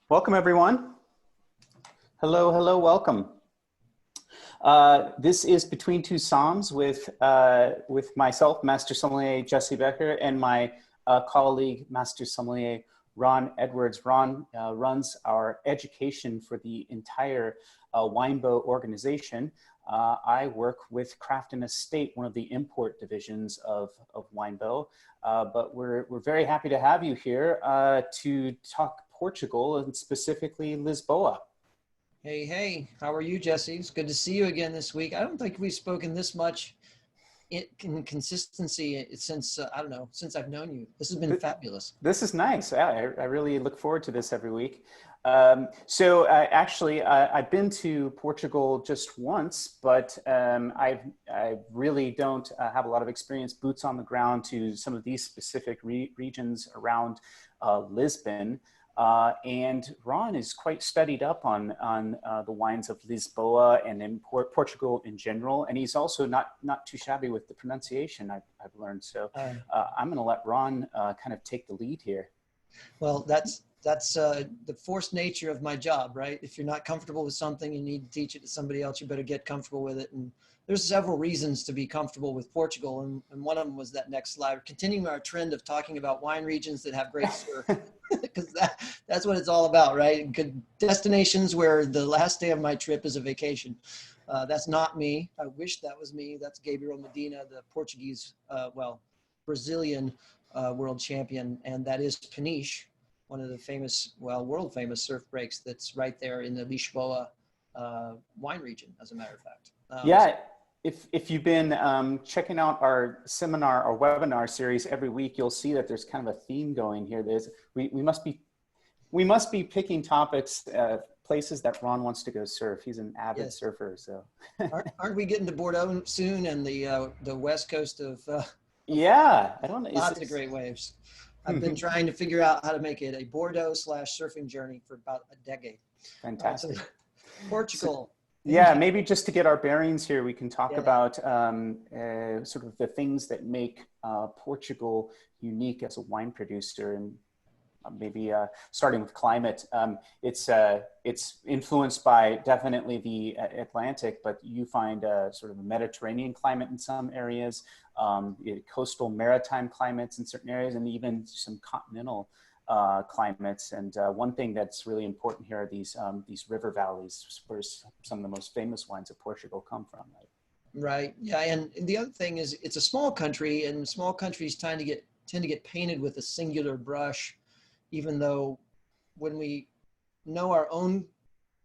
Welcome, everyone. Hello, hello, welcome. This is Between Two Somms with myself, Master Sommelier Jesse Becker, and my colleague, Master Sommelier Ron Edwards. Ron runs our education for the entire Winebow organization. I work with Craft and Estate, one of the import divisions of Winebow, but we're very happy to have you here to talk Portugal and specifically Lisboa. Hey, how are you, Jesse? It's good to see you again this week. I don't think we've spoken this much in consistency since, I don't know, since I've known you. This has been fabulous. This is nice. Yeah, I really look forward to this every week. Actually, I've been to Portugal just once, but I really don't have a lot of experience, boots on the ground to some of these specific regions around Lisbon. And Ron is quite studied up on the wines of Lisboa and in Portugal in general. And he's also not too shabby with the pronunciation, I've learned. So I'm going to let Ron kind of take the lead here. Well, that's the forced nature of my job, right? If you're not comfortable with something, you need to teach it to somebody else. You better get comfortable with it. And there's several reasons to be comfortable with Portugal. And one of them was that next slide, continuing our trend of talking about wine regions that have great surf. Because that's what it's all about, right? Good destinations where the last day of my trip is a vacation. That's not me. I wish that was me. That's Gabriel Medina, the Portuguese, Brazilian world champion. And that is Peniche, one of the famous, world famous surf breaks that's right there in the Lisboa wine region, as a matter of fact. If you've been checking out our seminar or webinar series every week, you'll see that there's kind of a theme going here. We must be picking topics, places that Ron wants to go surf. He's an avid surfer, so. Aren't we getting to Bordeaux soon and the west coast of? Yeah, I don't know. Lots of great waves. I've been trying to figure out how to make it a Bordeaux/surfing journey for about a decade. Fantastic. Portugal. Yeah, maybe just to get our bearings here, we can talk about sort of the things that make Portugal unique as a wine producer, and maybe starting with climate. It's influenced by definitely the Atlantic, but you find sort of a Mediterranean climate in some areas, coastal maritime climates in certain areas, and even some continental climates. And one thing that's really important here are these river valleys, where some of the most famous wines of Portugal come from. Right. Yeah. And the other thing is, it's a small country, and small countries tend to get painted with a singular brush, even though when we know our own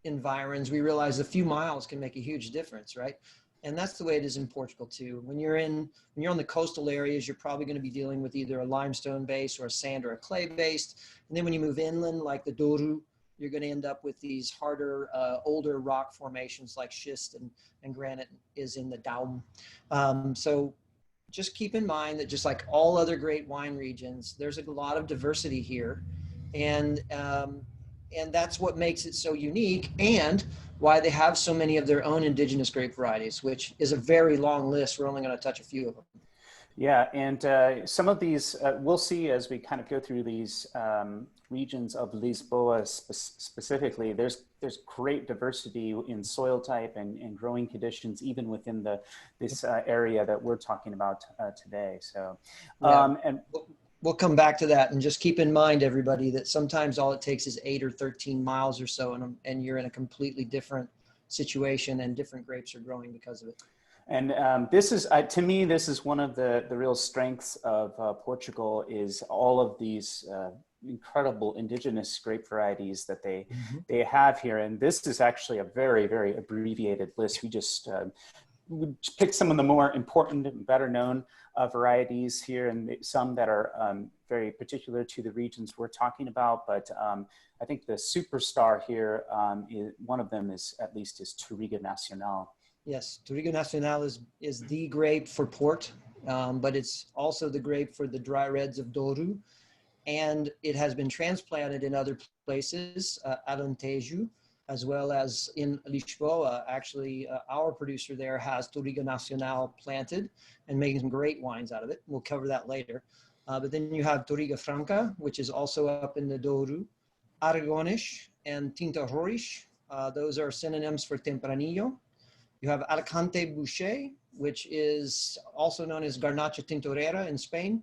environs, we realize a few miles can make a huge difference, right? And that's the way it is in Portugal too. When you're on the coastal areas, you're probably going to be dealing with either a limestone base or a sand or a clay based. And then when you move inland, like the Douro, you're going to end up with these harder, older rock formations like schist and granite is in the Down. So just keep in mind that just like all other great wine regions, there's a lot of diversity here. And that's what makes it so unique, and why they have so many of their own indigenous grape varieties, which is a very long list. We're only going to touch a few of them. Yeah, and some of these we'll see as we kind of go through these regions of Lisboa specifically. There's great diversity in soil type and growing conditions, even within this area that we're talking about today. So, and we'll come back to that, and just keep in mind, everybody, that sometimes all it takes is 8 or 13 miles or so, and you're in a completely different situation, and different grapes are growing because of it. And this is, to me, this is one of the real strengths of Portugal, is all of these incredible indigenous grape varieties that they have here. And this is actually a very, very abbreviated list. We just picked some of the more important and better known varieties here, and some that are very particular to the regions we're talking about. But I think the superstar here, one of them is Touriga Nacional. Yes, Touriga Nacional is the grape for port, but it's also the grape for the dry reds of Douro. And it has been transplanted in other places, Alentejo, as well as in Lisboa. Actually, our producer there has Touriga Nacional planted and making some great wines out of it. We'll cover that later. But then you have Touriga Franca, which is also up in the Douro, Aragonês, and Tinta Roriz. Those are synonyms for Tempranillo. You have Alicante Boucher, which is also known as Garnacha Tintorera in Spain.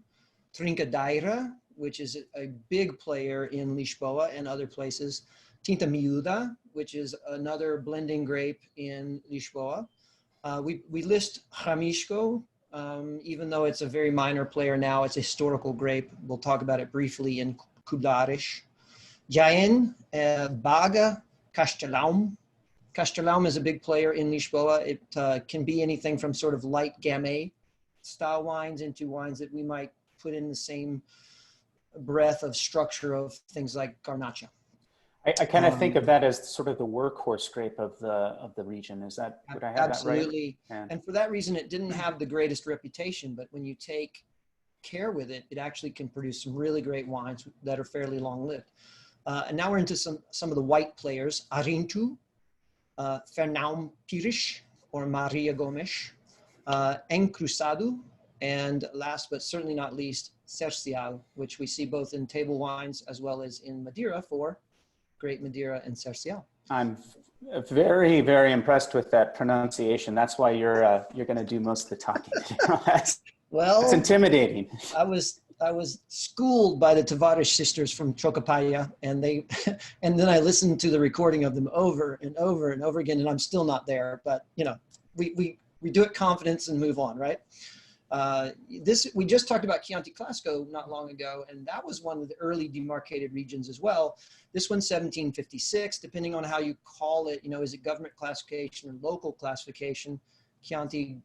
Trincadeira, which is a big player in Lisboa and other places. Tinta Miúda, which is another blending grape in Lisboa. We list Ramisco, even though it's a very minor player now. It's a historical grape. We'll talk about it briefly in Colares. Jaén, Baga, Castelão. Castelão is a big player in Lisboa. It can be anything from sort of light gamay style wines into wines that we might put in the same breadth of structure of things like Garnacha. I kind of think of that as sort of the workhorse grape of the region. Is that, would I have absolutely. that right? Yeah. And for that reason, it didn't have the greatest reputation, but when you take care with it, it actually can produce some really great wines that are fairly long-lived. And now we're into some of the white players: Arinto, Fernão Pires, or Maria Gomes, Encruzado, and last but certainly not least, Cercial, which we see both in table wines as well as in Madeira for Great Madeira and Cercial. I'm very, very impressed with that pronunciation. That's why you're going to do most of the talking. Well, it's intimidating. I was schooled by the Tavares sisters from Trocapaya, and then I listened to the recording of them over and over and over again, and I'm still not there. But you know, we do it confidence and move on, right? We just talked about Chianti Classico not long ago, and that was one of the early demarcated regions as well. This one's 1756, depending on how you call it. You know, is it government classification or local classification? Chianti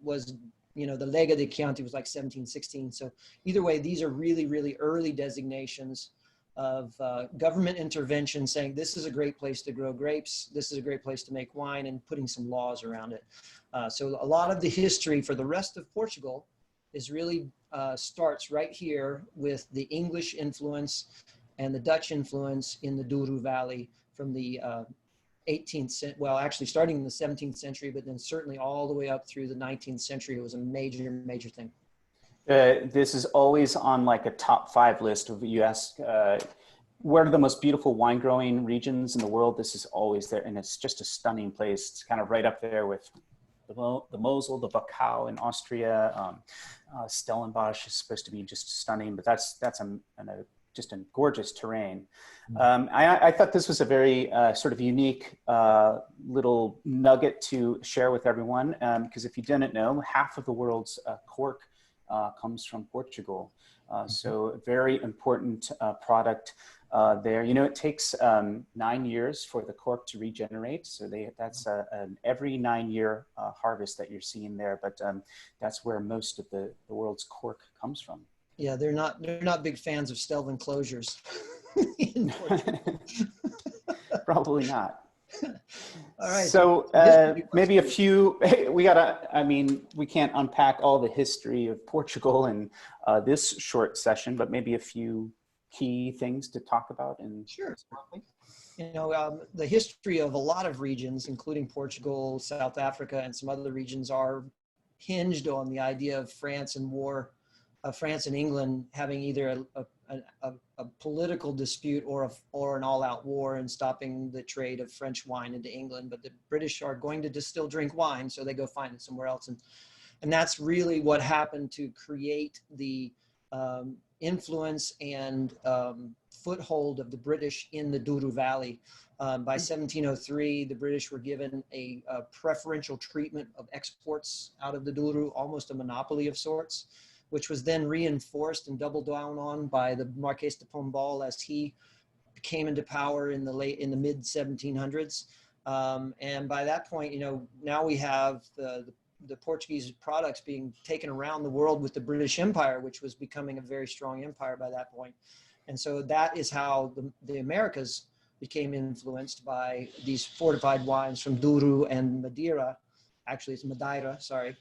was, you know, the Lega di Chianti was like 1716. So either way, these are really, really early designations of government intervention saying this is a great place to grow grapes, this is a great place to make wine, and putting some laws around it. So a lot of the history for the rest of Portugal is really starts right here with the English influence and the Dutch influence in the Douro Valley from the 18th century, well, actually starting in the 17th century, but then certainly all the way up through the 19th century. It was a major, major thing. This is always on like a top 5 list of, you ask, what are the most beautiful wine growing regions in the world? This is always there. And it's just a stunning place. It's kind of right up there with the Mosel, the Wachau in Austria. Stellenbosch is supposed to be just stunning, but that's just a gorgeous terrain. I thought this was a very sort of unique little nugget to share with everyone, because if you didn't know, half of the world's cork comes from Portugal. So a very important product there. You know, it takes 9 years for the cork to regenerate. So that's an every 9-year harvest that you're seeing there, but that's where most of the world's cork comes from. Yeah, they're not big fans of Stelvin closures in Portugal. Probably not. All right. So maybe a few, we can't unpack all the history of Portugal in this short session, but maybe a few key things to talk about. Sure. You know, the history of a lot of regions, including Portugal, South Africa, and some other regions, are hinged on the idea of France and war. France and England having either a political dispute or an all-out war and stopping the trade of French wine into England. But the British are going to drink wine, so they go find it somewhere else. And that's really what happened to create the influence and foothold of the British in the Douro Valley. By 1703, the British were given a preferential treatment of exports out of the Douro, almost a monopoly of sorts, which was then reinforced and doubled down on by the Marquês de Pombal as he came into power in the mid 1700s. And by that point, you know, now we have the Portuguese products being taken around the world with the British Empire, which was becoming a very strong empire by that point. And so that is how the Americas became influenced by these fortified wines from Douro and Madeira. Actually, it's Madeira, sorry.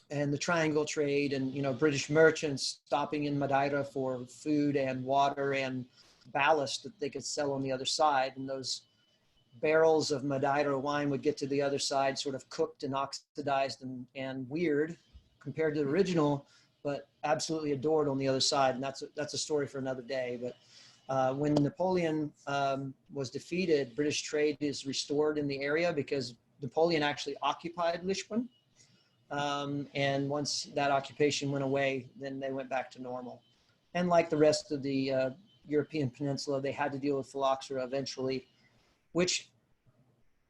And the triangle trade, and, you know, British merchants stopping in Madeira for food and water and ballast that they could sell on the other side. And those barrels of Madeira wine would get to the other side sort of cooked and oxidized and weird compared to the original, but absolutely adored on the other side. And that's a story for another day. But When Napoleon was defeated, British trade is restored in the area because Napoleon actually occupied Lisbon. And once that occupation went away, then they went back to normal. And like the rest of the European peninsula, they had to deal with phylloxera eventually, which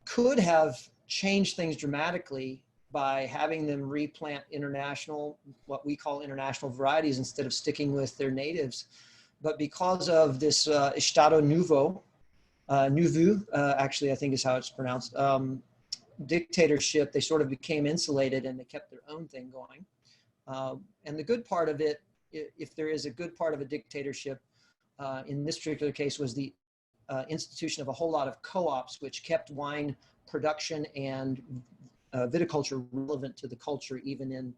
could have changed things dramatically by having them replant international, what we call international varieties, instead of sticking with their natives. But because of this Estado Novo, actually I think is how it's pronounced, dictatorship, they sort of became insulated and they kept their own thing going. And the good part of it, if there is a good part of a dictatorship, in this particular case was the institution of a whole lot of co-ops, which kept wine production and viticulture relevant to the culture even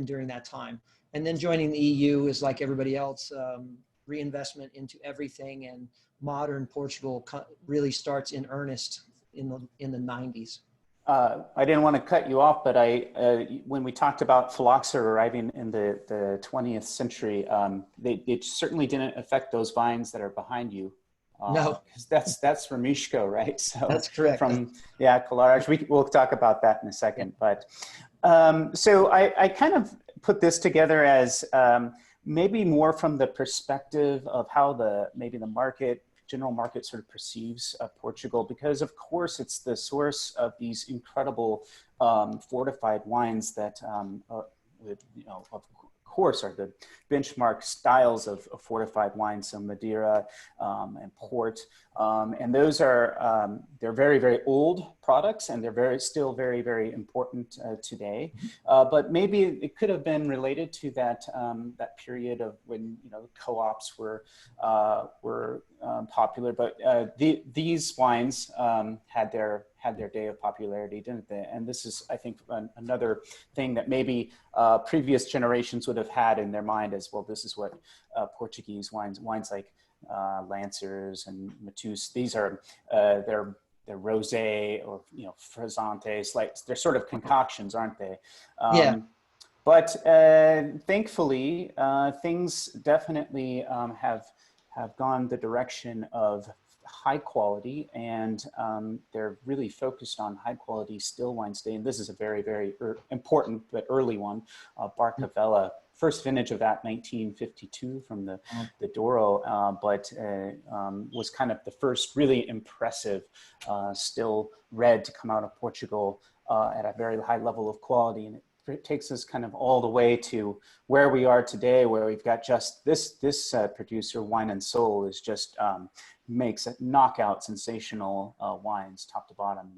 during that time. And then joining the EU is like everybody else, reinvestment into everything, and modern Portugal really starts in earnest in the 90s. I didn't want to cut you off, but when we talked about phylloxera arriving in the 20th century, it certainly didn't affect those vines that are behind you. No, because that's Ramisco, right? So that's correct. Colares. We'll talk about that in a second. But so I kind of put this together as maybe more from the perspective of how maybe the general market sort of perceives Portugal, because of course it's the source of these incredible fortified wines that of course are the benchmark styles of fortified wines, so Madeira and Port, and those are they're very, very old products, and they're still very, very important today. But maybe it could have been related to that that period of when co-ops were popular. But these wines had their day of popularity, didn't they? And this is, I think, another thing that maybe previous generations would have had in their mind as well. This is what Portuguese wines like Lancers and Matus, these are they're rosé or frizzantes, like they're sort of concoctions, aren't they? Yeah. But thankfully, things definitely have gone the direction of high quality, and they're really focused on high quality still wines today. And this is a very, very important but early one, Barcavella. First vintage of that 1952 from the Douro, but was kind of the first really impressive still red to come out of Portugal at a very high level of quality. And it takes us kind of all the way to where we are today, where we've got just this producer, Wine and Soul, is just makes knockout sensational wines top to bottom.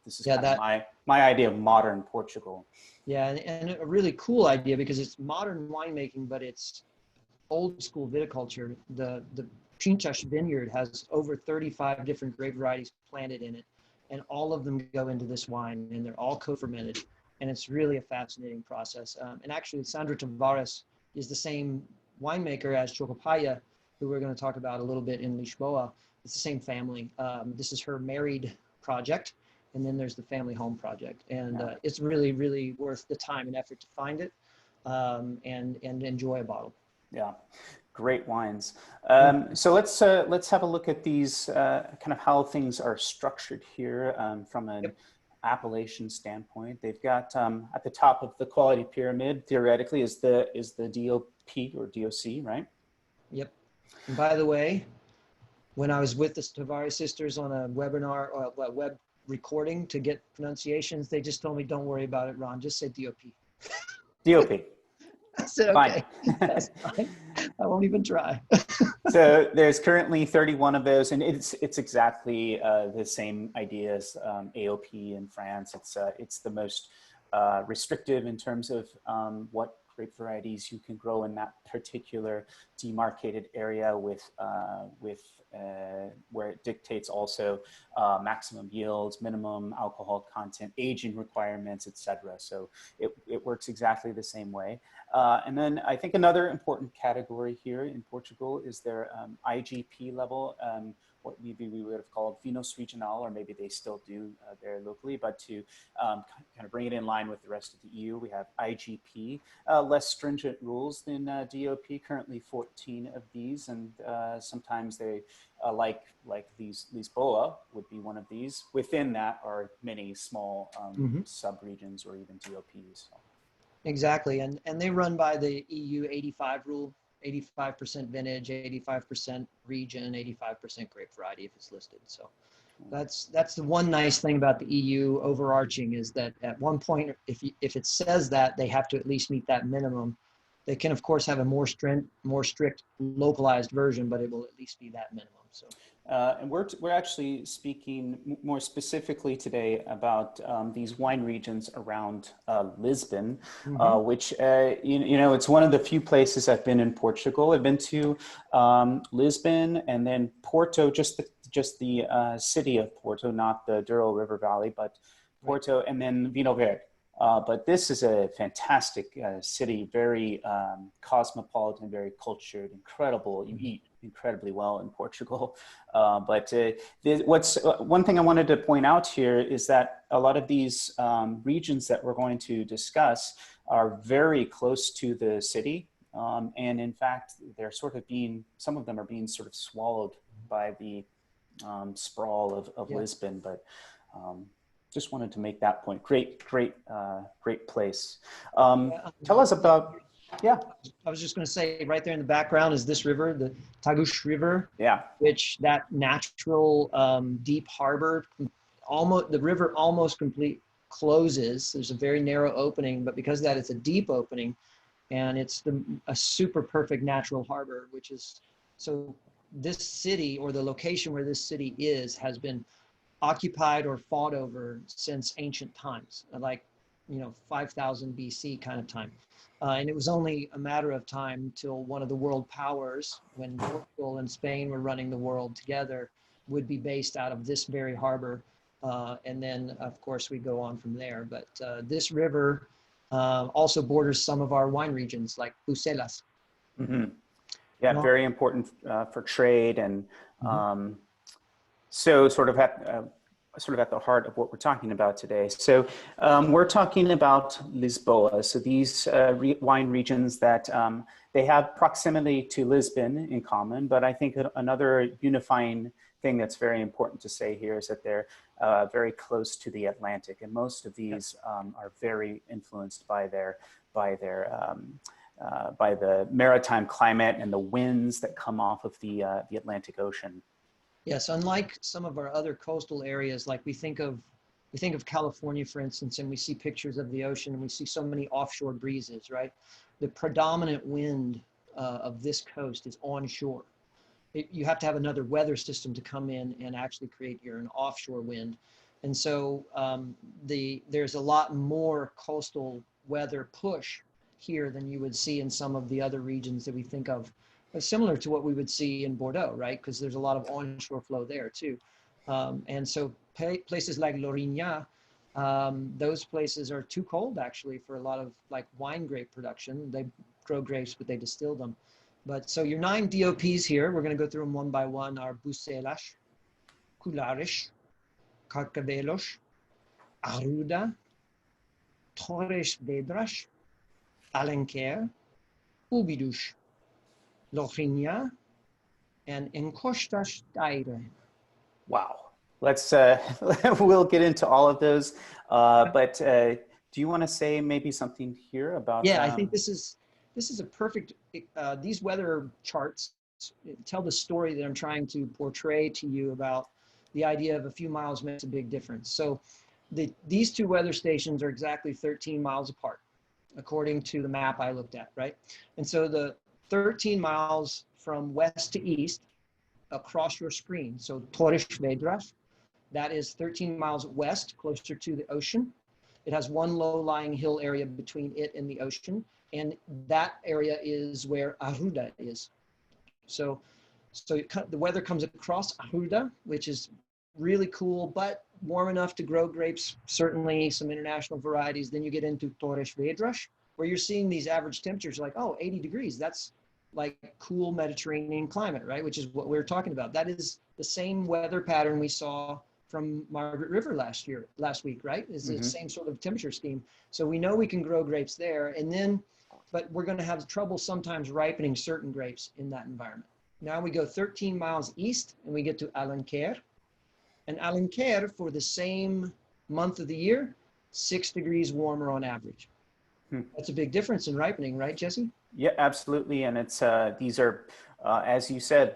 This is kind of my idea of modern Portugal. Yeah, and a really cool idea, because it's modern winemaking, but it's old school viticulture. The Peniche vineyard has over 35 different grape varieties planted in it, and all of them go into this wine, and they're all co-fermented. And it's really a fascinating process. And actually, Sandra Tavares is the same winemaker as Chocopaya, who we're going to talk about a little bit in Lisboa. It's the same family. This is her married project, and then there's the family home project. And it's really, really worth the time and effort to find it and enjoy a bottle. Yeah, great wines. So let's have a look at these kind of how things are structured here from an appellation standpoint. They've got at the top of the quality pyramid, theoretically, is the DOP or DOC, right? Yep. And by the way, when I was with the Tavares sisters on a webinar or a web recording to get pronunciations, they just told me, "Don't worry about it, Ron. Just say DOP." DOP. I said, "Okay, that's fine. I won't even try." So there's currently 31 of those, and it's exactly the same idea as AOP in France. It's the most restrictive in terms of what grape varieties you can grow in that particular demarcated area, with where it dictates also maximum yields, minimum alcohol content, aging requirements, etc. So it works exactly the same way. And then I think another important category here in Portugal is their IGP level, what maybe we would have called Vinos Regional, or maybe they still do there locally, but to kind of bring it in line with the rest of the EU, we have IGP less stringent rules than DOP. Currently 14 of these, and sometimes they, like these, Lisboa would be one of these. Within that are many small sub-regions or even DOPs. So. Exactly, and they run by the EU 85 rule, 85% vintage, 85% region, 85% grape variety if it's listed. So that's the one nice thing about the EU overarching, is that at one point, if it says that, they have to at least meet that minimum. They can of course have a more strict localized version, but it will at least be that minimum. So. And we're actually speaking more specifically today about these wine regions around Lisbon, which you know, it's one of the few places I've been in Portugal. I've been to Lisbon and then Porto, just the city of Porto, not the Douro River Valley, but Porto, and then Vinho Verde. But this is a fantastic city, very cosmopolitan, very cultured, incredible. You eat incredibly well in Portugal. But one thing I wanted to point out here is that a lot of these regions that we're going to discuss are very close to the city. And in fact, they're sort of some of them are being sort of swallowed by the sprawl of Lisbon. But just wanted to make that point. Great place. Tell us about, I was just going to say, right there in the background is this river, the Tagus River. Yeah. Which that natural deep harbor, the river almost closes. There's a very narrow opening, but because of that, it's a deep opening, and it's a super perfect natural harbor, which is, so this city, or the location where this city is, has been occupied or fought over since ancient times, like, 5,000 BC kind of time. And it was only a matter of time till one of the world powers, when Portugal and Spain were running the world together, would be based out of this very harbor. And then, of course, we go on from there. But this river also borders some of our wine regions, like Bucelas. Yeah, very important for trade, and so sort of at the heart of what we're talking about today. So we're talking about Lisboa. So these wine regions that they have proximity to Lisbon in common, but I think another unifying thing that's very important to say here is that they're very close to the Atlantic, and most of these are very influenced by the maritime climate and the winds that come off of the Atlantic Ocean. Yes, unlike some of our other coastal areas, like we think of California, for instance, and we see pictures of the ocean and we see so many offshore breezes, right? The predominant wind of this coast is onshore. You have to have another weather system to come in and actually create an offshore wind. And so there's a lot more coastal weather push here than you would see in some of the other regions that we think of, similar to what we would see in Bordeaux, right? Because there's a lot of onshore flow there too. And so places like Lourinhã, those places are too cold actually for a lot of like wine grape production. They grow grapes, but they distill them. But so your 9 DOPs here, we're going to go through them one by one, are Bucelas, Colares, Carcavelos, Arruda, Torres Vedras, Alenquer, Ubidus, Lourinhã, and Encostas d'Aire. Wow. Let's we'll get into all of those. But do you want to say maybe something here about? Yeah, I think this is a perfect. These weather charts tell the story that I'm trying to portray to you about the idea of a few miles makes a big difference. So these 2 weather stations are exactly 13 miles apart, according to the map I looked at, right? And so the 13 miles from west to east across your screen. So Torres Vedras, that is 13 miles west, closer to the ocean. It has one low-lying hill area between it and the ocean. And that area is where Arruda is. So the weather comes across Arruda, which is really cool, but warm enough to grow grapes, certainly some international varieties. Then you get into Torres Vedras, where you're seeing these average temperatures like, 80 degrees. That's like cool Mediterranean climate, right? Which is what we were talking about. That is the same weather pattern we saw from Margaret River last week, right? Is the same sort of temperature scheme. So we know we can grow grapes there. And then but we're going to have trouble sometimes ripening certain grapes in that environment. Now we go 13 miles east and we get to Alenquer. And Alenquer, for the same month of the year, 6 degrees warmer on average. That's a big difference in ripening, right, Jesse? Yeah, absolutely. And it's these are, as you said,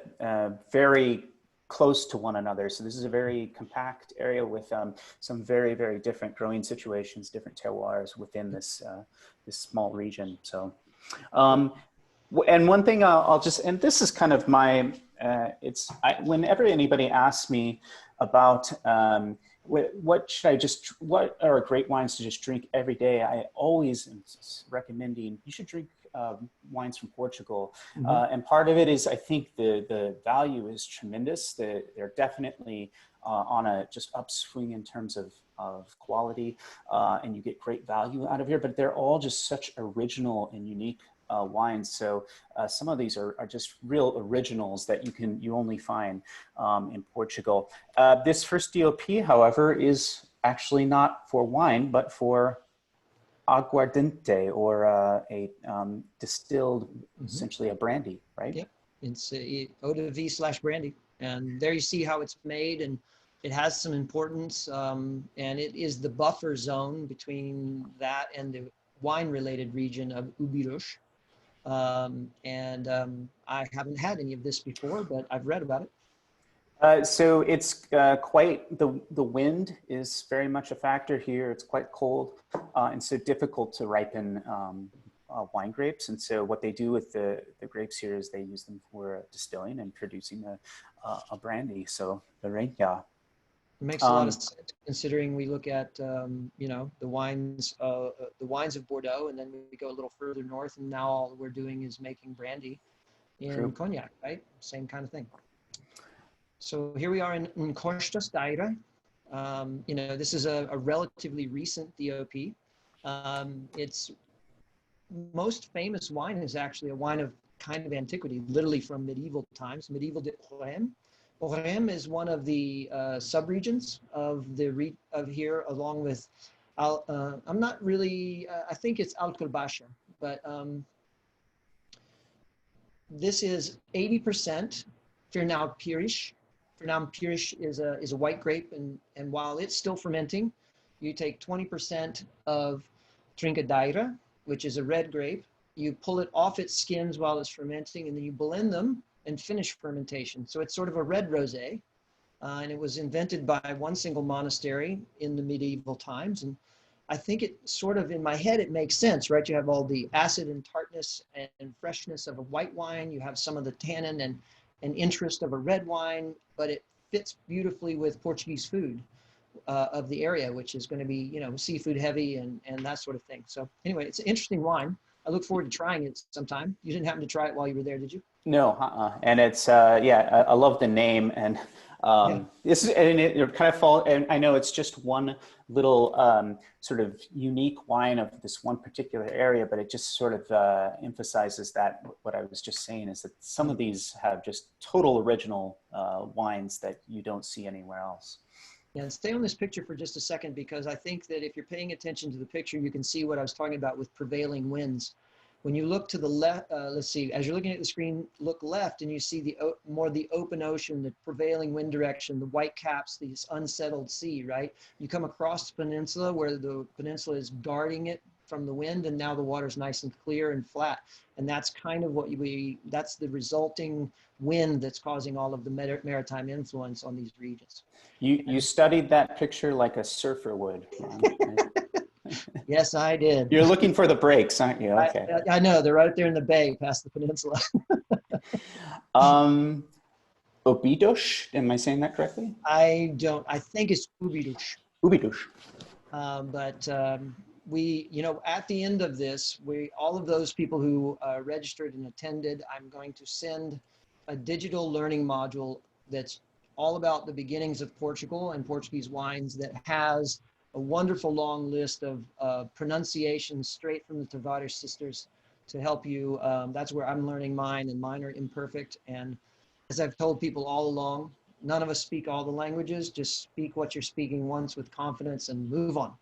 very close to one another. So this is a very compact area with some very, very different growing situations, different terroirs within this this small region. So, and one thing I'll just, and this is kind of my, whenever anybody asks me about what should I just, what are great wines to just drink every day, I always am recommending you should drink wines from Portugal. And part of it is, I think the value is tremendous. They're definitely on a just upswing in terms of quality, and you get great value out of here, but they're all just such original and unique wines. So some of these are just real originals that you only find in Portugal. This first DOP, however, is actually not for wine, but for aguardiente, or a distilled, essentially a brandy, right? Yep, it's eau de vie / brandy. And there you see how it's made, and it has some importance, and it is the buffer zone between that and the wine-related region of Ubirus. I haven't had any of this before, but I've read about it. So it's quite, the wind is very much a factor here. It's quite cold and so difficult to ripen wine grapes. And so what they do with the grapes here is they use them for distilling and producing a brandy. So the Renia. It makes a lot of sense, considering we look at you know, the wines of Bordeaux, and then we go a little further north, and now all we're doing is making brandy in Cognac, right? Same kind of thing. So here we are in Costas d'Aire. You know, this is a relatively recent DOP. Its most famous wine is actually a wine of kind of antiquity, literally from medieval times, medieval de Ourém. Ourém is one of the subregions of here, along with, I'm not really, I think it's Alcobaça, but this is 80% Fernão Pires. Fernão Pires is a white grape, and while it's still fermenting, you take 20% of Trincadeira, which is a red grape, you pull it off its skins while it's fermenting, and then you blend them and finish fermentation. So it's sort of a red rosé, and it was invented by one single monastery in the medieval times. And I think it sort of, in my head, it makes sense, right? You have all the acid and tartness and freshness of a white wine. You have some of the tannin and interest of a red wine, but it fits beautifully with Portuguese food of the area, which is going to be, you know, seafood heavy and that sort of thing. So anyway, it's an interesting wine. I look forward to trying it sometime. You didn't happen to try it while you were there, did you? No, and it's yeah, I love the name, and this is, and it kind of fall, and I know it's just one little sort of unique wine of this one particular area, but it just sort of emphasizes that what I was just saying is that some of these have just total original wines that you don't see anywhere else. Yeah, and stay on this picture for just a second, because I think that if you're paying attention to the picture, you can see what I was talking about with prevailing winds. When you look to the left, let's see, as you're looking at the screen, look left and you see the more the open ocean, the prevailing wind direction, the white caps, this unsettled sea, right? You come across the peninsula where the peninsula is guarding it from the wind, and now the water's nice and clear and flat. And that's kind of what that's the resulting wind that's causing all of the maritime influence on these regions. You studied that picture like a surfer would. Yes, I did. You're looking for the breaks, aren't you? Okay. I know, they're right there in the bay past the peninsula. Obidos, am I saying that correctly? I think it's Ubirus. Ubidus. We, you know, at the end of this, all of those people who registered and attended, I'm going to send a digital learning module that's all about the beginnings of Portugal and Portuguese wines, that has a wonderful long list of pronunciations straight from the Tavares sisters to help you. That's where I'm learning mine, and mine are imperfect. And as I've told people all along, none of us speak all the languages. Just speak what you're speaking once with confidence and move on.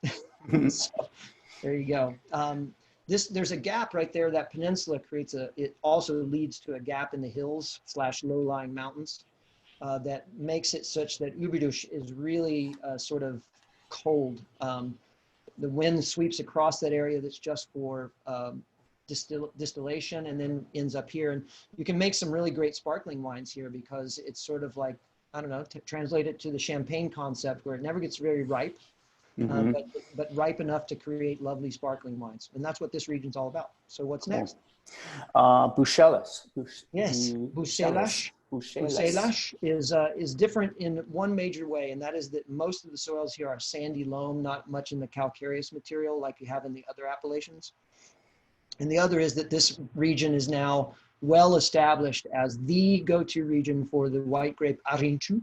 So there you go. there's a gap right there. That peninsula creates it also leads to a gap in the hills / low-lying mountains that makes it such that Uberdush is really sort of cold. The wind sweeps across that area that's just for distillation and then ends up here. And you can make some really great sparkling wines here because it's sort of like, I don't know, to translate it to the champagne concept where it never gets very ripe, but ripe enough to create lovely sparkling wines. And that's what this region's all about. So what's next? Bucelas. Yes, Bucelas. Bucelas is different in one major way, and that is that most of the soils here are sandy loam, not much in the calcareous material like you have in the other appellations. And the other is that this region is now well established as the go-to region for the white grape Arinchu.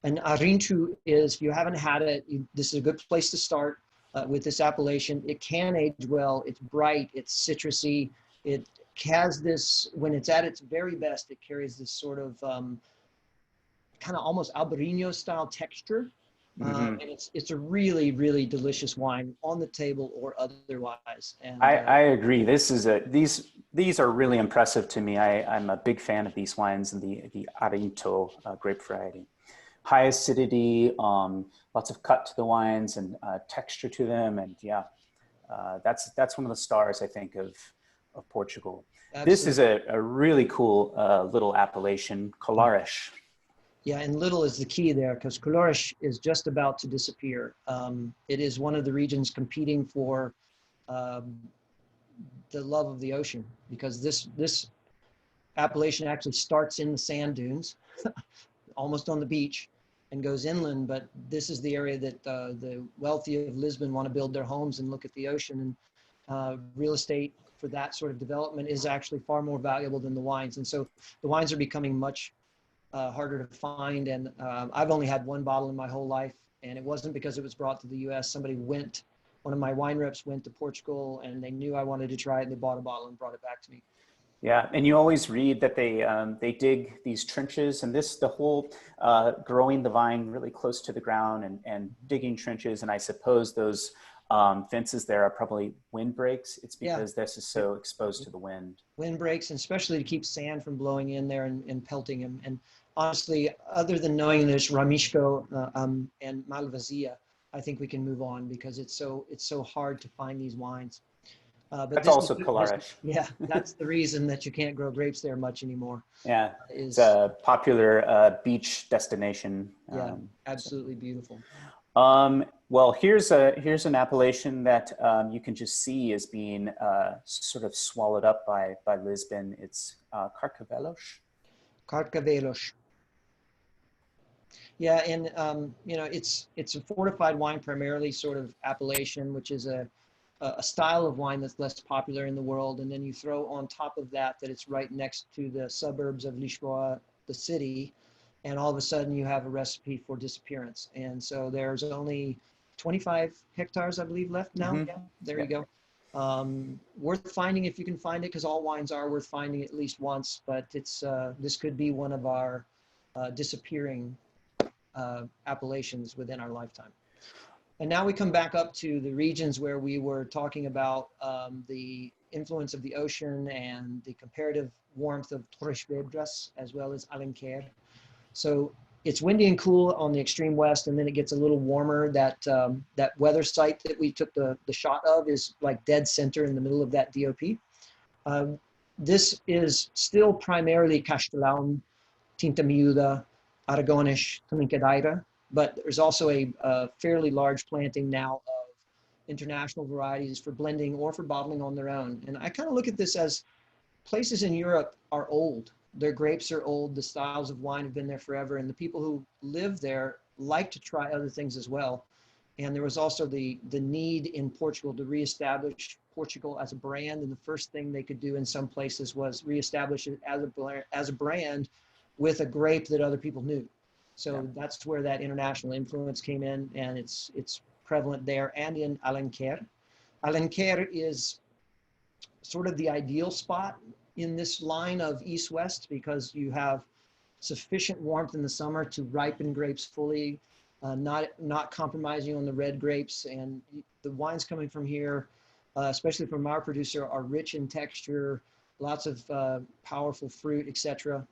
And Arinchu is, if you haven't had it, this is a good place to start with this appellation. It can age well, it's bright, it's citrusy, it has this, when it's at its very best, it carries this sort of kind of almost Albarino style texture. And it's a really, really delicious wine on the table or otherwise. And I agree. These are really impressive to me. I'm a big fan of these wines and the Arinto grape variety. High acidity, lots of cut to the wines and texture to them. And yeah, that's one of the stars, I think, of Portugal. Absolutely. This is a really cool little appellation, Colares. Yeah, and little is the key there because Colares is just about to disappear. It is one of the regions competing for the love of the ocean because this appellation actually starts in the sand dunes, almost on the beach, and goes inland. But this is the area that the wealthy of Lisbon want to build their homes and look at the ocean. And real estate for that sort of development is actually far more valuable than the wines. And so the wines are becoming much harder to find. And I've only had one bottle in my whole life. And it wasn't because it was brought to the US. One of my wine reps went to Portugal and they knew I wanted to try it and they bought a bottle and brought it back to me. Yeah, and you always read that they dig these trenches, and the whole growing the vine really close to the ground and digging trenches, and I suppose those fences there are probably windbreaks. It's because this is so exposed to the wind. Windbreaks, and especially to keep sand from blowing in there and pelting them. And honestly, other than knowing there's Ramisco and Malvasia, I think we can move on because it's so hard to find these wines. But that's also Colares. Yeah, that's the reason that you can't grow grapes there much anymore. Yeah, it's a popular beach destination. Yeah, absolutely beautiful. Well, here's an appellation that you can just see as being sort of swallowed up by Lisbon. It's Carcavelos. Carcavelos. Yeah, and it's a fortified wine primarily, sort of appellation, which is a style of wine that's less popular in the world. And then you throw on top of that it's right next to the suburbs of Lisboa, the city. And all of a sudden you have a recipe for disappearance. And so there's only 25 hectares, I believe, left now. Yeah, there you go. Worth finding if you can find it, because all wines are worth finding at least once, but it's this could be one of our disappearing appellations within our lifetime. And now we come back up to the regions where we were talking about the influence of the ocean and the comparative warmth of Torres Vedras as well as Alenquer. So it's windy and cool on the extreme west, and then it gets a little warmer. That weather site that we took the shot of is like dead center in the middle of that DOP. This is still primarily Castellão, Tinta Miúda, Aragones, Trincadeira, but there's also a fairly large planting now of international varieties for blending or for bottling on their own. And I kind of look at this as places in Europe are old. Their grapes are old. The styles of wine have been there forever. And the people who live there like to try other things as well. And there was also the need in Portugal to reestablish Portugal as a brand. And the first thing they could do in some places was reestablish it as a brand with a grape that other people knew. So that's where that international influence came in, and it's prevalent there and in Alenquer. Alenquer is sort of the ideal spot in this line of east-west because you have sufficient warmth in the summer to ripen grapes fully, not compromising on the red grapes, and the wines coming from here especially from our producer, are rich in texture, lots of powerful fruit, etc.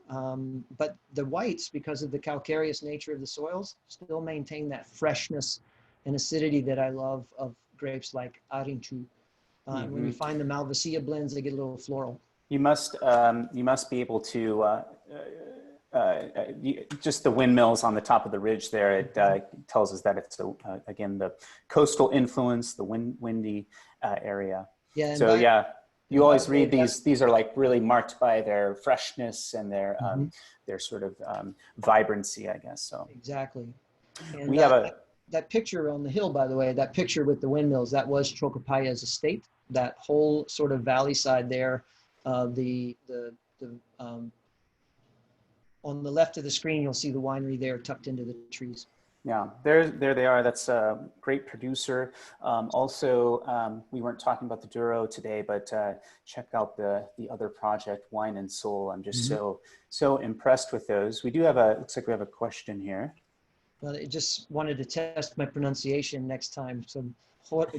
But the whites, because of the calcareous nature of the soils, still maintain that freshness and acidity that I love of grapes like Ourém. When you find the Malvasia blends, they get a little floral. You must be able to just the windmills on the top of the ridge there. It tells us that it's again the coastal influence, the windy area. Yeah. So yeah, you always read these. These are like really marked by their freshness and their sort of vibrancy, I guess. So exactly. And we have that picture on the hill, by the way, that picture with the windmills, that was Trocopaya's estate. That whole sort of valley side there, on the left of the screen, you'll see the winery there tucked into the trees. Yeah, there they are. That's a great producer. Also, we weren't talking about the Douro today, but check out the other project, Wine and Soul. I'm just so impressed with those. We do have looks like we have a question here. Well, I just wanted to test my pronunciation next time. So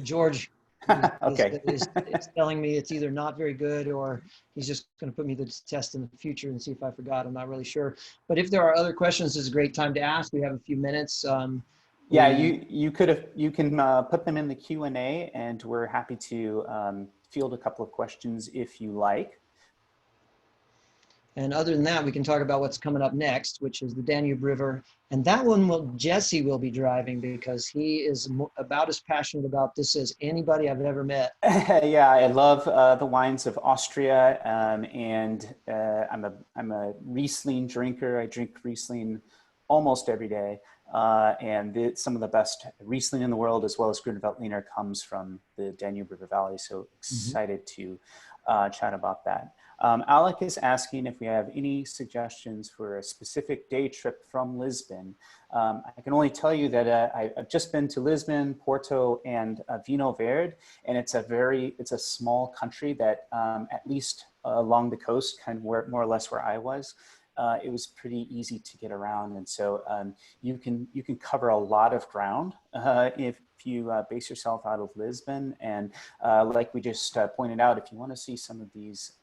George okay. is telling me it's either not very good or he's just going to put me to the test in the future and see if I forgot. I'm not really sure. But if there are other questions, it's a great time to ask. We have a few minutes. Yeah, you can put them in the Q&A, and we're happy to field a couple of questions if you like. And other than that, we can talk about what's coming up next, which is the Danube River. And that one Jesse will be driving because he is about as passionate about this as anybody I've ever met. Yeah, I love the wines of Austria, and I'm a Riesling drinker. I drink Riesling almost every day, and some of the best Riesling in the world, as well as Grüner Veltliner, comes from the Danube River Valley. So excited to chat about that. Alec is asking if we have any suggestions for a specific day trip from Lisbon. I can only tell you that I've just been to Lisbon, Porto, and Vinho Verde, and it's a small country that at least along the coast, kind of more or less where I was, it was pretty easy to get around, and so you can cover a lot of ground if you base yourself out of Lisbon. And like we just pointed out, if you want to see some of these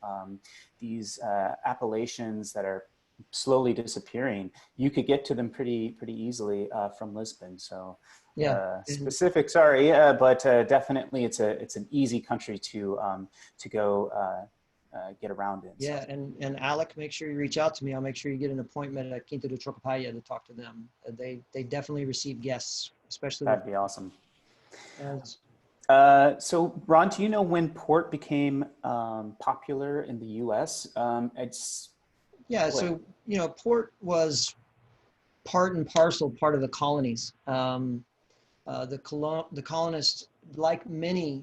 appellations that are slowly disappearing, you could get to them pretty easily from Lisbon. So yeah, specific, sorry, but definitely it's an easy country to go get around in. Yeah, so. And Alec, make sure you reach out to me. I'll make sure you get an appointment at Quinta do Trocopaya to talk to them. They definitely receive guests, especially. That'd be awesome. So Ron, do you know when port became popular in the U.S.? So port was part and parcel part of the colonies. The colonists, like many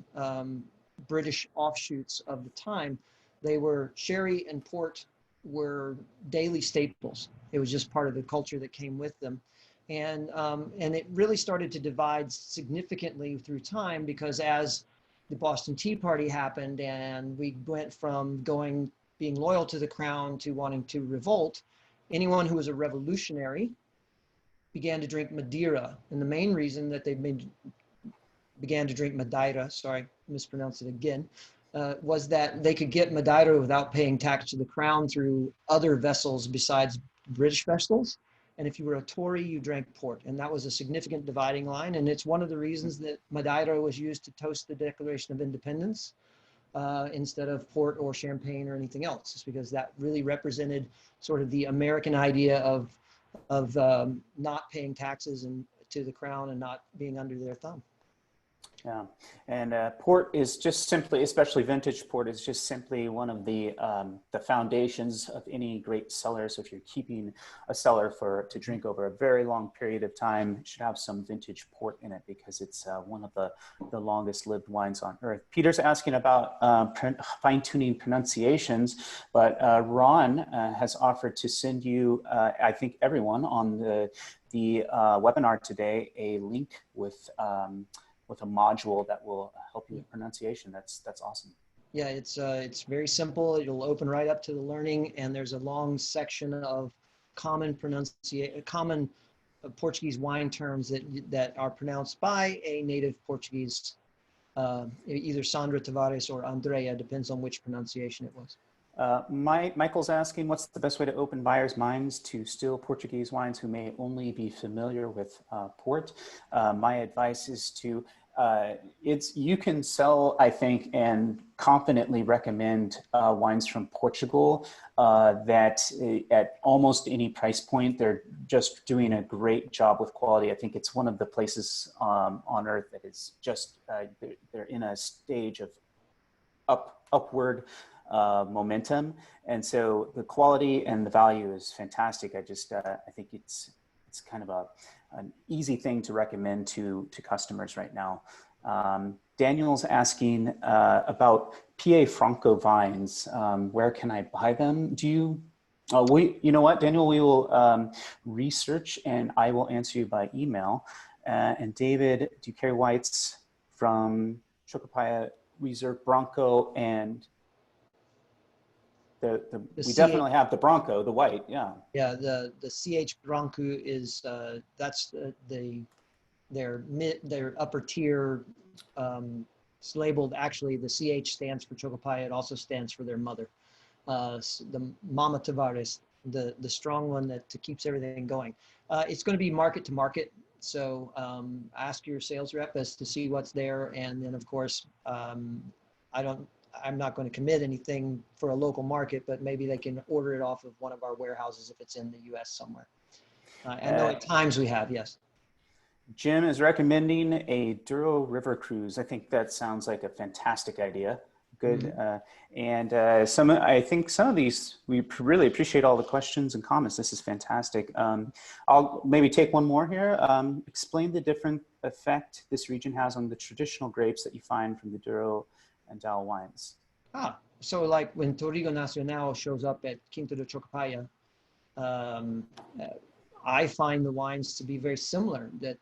British offshoots of the time, they were sherry and port were daily staples. It was just part of the culture that came with them. And it really started to divide significantly through time, because as the Boston Tea Party happened and we went from being loyal to the crown to wanting to revolt, anyone who was a revolutionary began to drink Madeira. And the main reason that they began to drink Madeira, sorry, mispronounced it again, was that they could get Madeira without paying tax to the crown through other vessels besides British vessels. And if you were a Tory, you drank port. And that was a significant dividing line. And it's one of the reasons that Madeira was used to toast the Declaration of Independence instead of port or champagne or anything else. It's because that really represented sort of the American idea of not paying taxes to the crown and not being under their thumb. Yeah, and port is just simply, especially vintage port, is just simply one of the foundations of any great cellar. So if you're keeping a cellar to drink over a very long period of time, you should have some vintage port in it, because it's one of the longest lived wines on earth. Peter's asking about fine-tuning pronunciations, but Ron has offered to send you, I think everyone on the webinar today, a link with a module that will help you with pronunciation. That's awesome. Yeah, it's very simple. It'll open right up to the learning, and there's a long section of common Portuguese wine terms that are pronounced by a native Portuguese either Sandra Tavares or Andrea, depends on which pronunciation it was. Michael's asking, what's the best way to open buyers' minds to still Portuguese wines who may only be familiar with port? My advice is to, you can sell, I think, and confidently recommend wines from Portugal that at almost any price point, they're just doing a great job with quality. I think it's one of the places on earth that is just, they're in a stage of upward momentum, and so the quality and the value is fantastic. I think it's kind of an easy thing to recommend to customers right now. Daniel's asking about PA Franco vines. Where can I buy them? You know what, Daniel, we will research and I will answer you by email. And David, do you carry whites from Chocopaya, Reserve, Branco, and we definitely have the Branco, the white, yeah. Yeah, the CH Branco is that's their upper tier. It's labeled, actually the CH stands for Chocopaya. It also stands for their mother, the Mama Tavares, the strong one that keeps everything going. It's going to be market to market. So ask your sales rep as to see what's there, and then of course I'm not going to commit anything for a local market, but maybe they can order it off of one of our warehouses if it's in the US somewhere. I know at times we have, yes. Jim is recommending a Douro River cruise. I think that sounds like a fantastic idea. Good. Mm-hmm. I think some of these, we really appreciate all the questions and comments. This is fantastic. I'll maybe take one more here. Explain the different effect this region has on the traditional grapes that you find from the Douro and Dow wines. So like when Touriga Nacional shows up at Quinta do Chocopaya, I find the wines to be very similar, that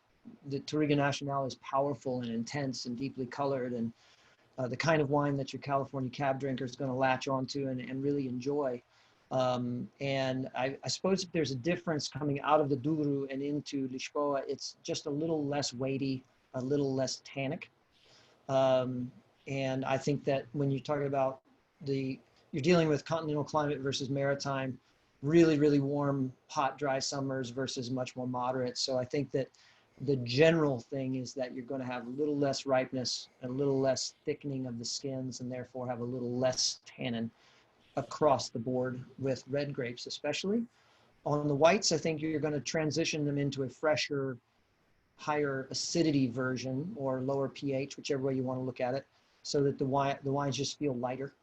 the Touriga Nacional is powerful and intense and deeply colored, and the kind of wine that your California cab drinker is going to latch onto and really enjoy. And I suppose if there's a difference coming out of the Douro and into Lisboa, it's just a little less weighty, a little less tannic. And I think that when you talk about you're dealing with continental climate versus maritime, really, really warm, hot, dry summers versus much more moderate. So I think that the general thing is that you're going to have a little less ripeness, a little less thickening of the skins, and therefore have a little less tannin across the board with red grapes, especially. On the whites, I think you're going to transition them into a fresher, higher acidity version or lower pH, whichever way you want to look at it, so that the wines just feel lighter.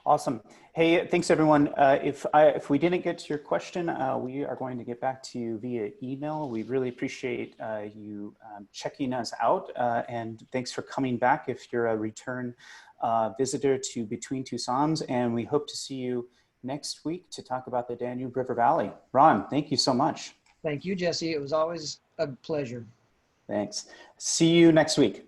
Awesome. Hey, thanks everyone. If we didn't get to your question, we are going to get back to you via email. We really appreciate you checking us out, and thanks for coming back if you're a return visitor to Between Two Somms, and we hope to see you next week to talk about the Danube River Valley. Ron, thank you so much. Thank you, Jesse. It was always a pleasure. Thanks. See you next week.